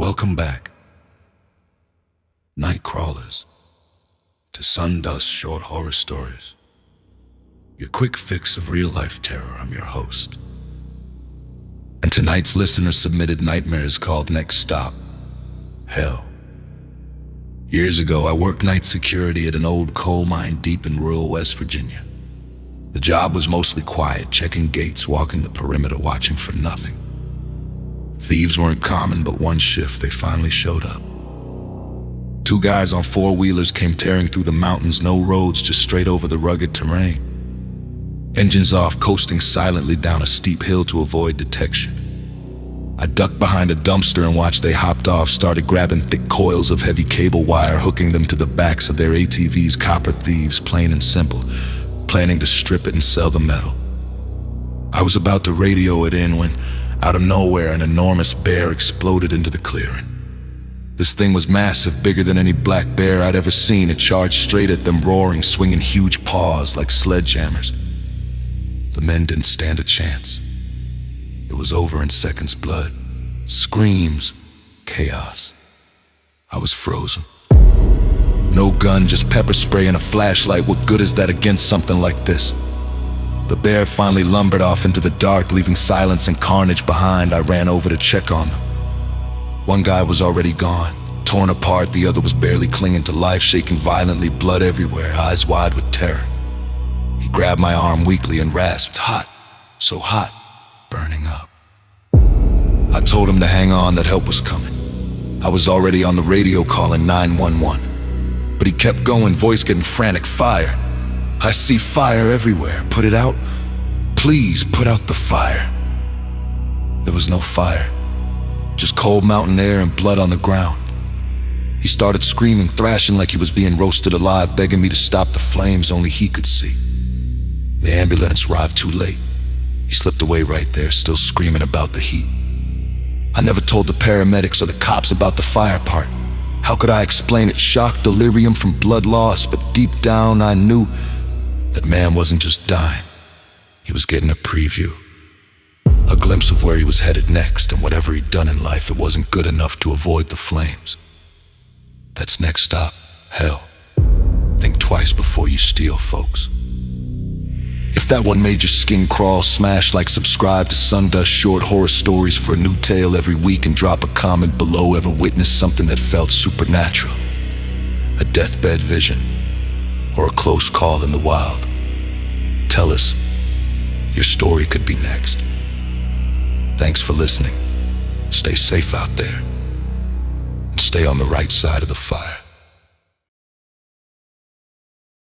Welcome back, night crawlers, to Sundust Short Horror Stories. Your quick fix of real-life terror. I'm your host. And tonight's listener-submitted nightmare is called Next Stop, Hell. Years ago, I worked night security at an old coal mine deep in rural West Virginia. The job was mostly quiet, checking gates, walking the perimeter, watching for nothing. Thieves weren't common, but one shift they finally showed up. Two guys on four-wheelers came tearing through the mountains, no roads, just straight over the rugged terrain. Engines off, coasting silently down a steep hill to avoid detection. I ducked behind a dumpster and watched they hopped off, started grabbing thick coils of heavy cable wire, hooking them to the backs of their ATVs. Copper thieves, plain and simple, planning to strip it and sell the metal. I was about to radio it in when, out of nowhere, an enormous bear exploded into the clearing. This thing was massive, bigger than any black bear I'd ever seen. It charged straight at them, roaring, swinging huge paws like sledgehammers. The men didn't stand a chance. It was over in seconds. Blood, screams, chaos. I was frozen. No gun, just pepper spray and a flashlight. What good is that against something like this? The bear finally lumbered off into the dark, leaving silence and carnage behind. I ran over to check on them. One guy was already gone, torn apart. The other was barely clinging to life, shaking violently, blood everywhere, eyes wide with terror. He grabbed my arm weakly and rasped, "Hot, so hot, burning up." I told him to hang on, that help was coming. I was already on the radio calling 911. But he kept going, voice getting frantic. "Fire! I see fire everywhere. Put it out. Please put out the fire." There was no fire, just cold mountain air and blood on the ground. He started screaming, thrashing like he was being roasted alive, begging me to stop the flames only he could see. The ambulance arrived too late. He slipped away right there, still screaming about the heat. I never told the paramedics or the cops about the fire part. How could I explain it? Shock, delirium from blood loss, but deep down I knew that man wasn't just dying. He was getting a preview, a glimpse of where he was headed next, and whatever he'd done in life, it wasn't good enough to avoid the flames. That's next stop, hell. Think twice before you steal, folks. If that one made your skin crawl, smash like, subscribe to Sundust Short Horror Stories for a new tale every week, and drop a comment below. Ever witnessed something that felt supernatural? A deathbed vision, or a close call in the wild? Tell us. Your story could be next. Thanks for listening. Stay safe out there, and stay on the right side of the fire.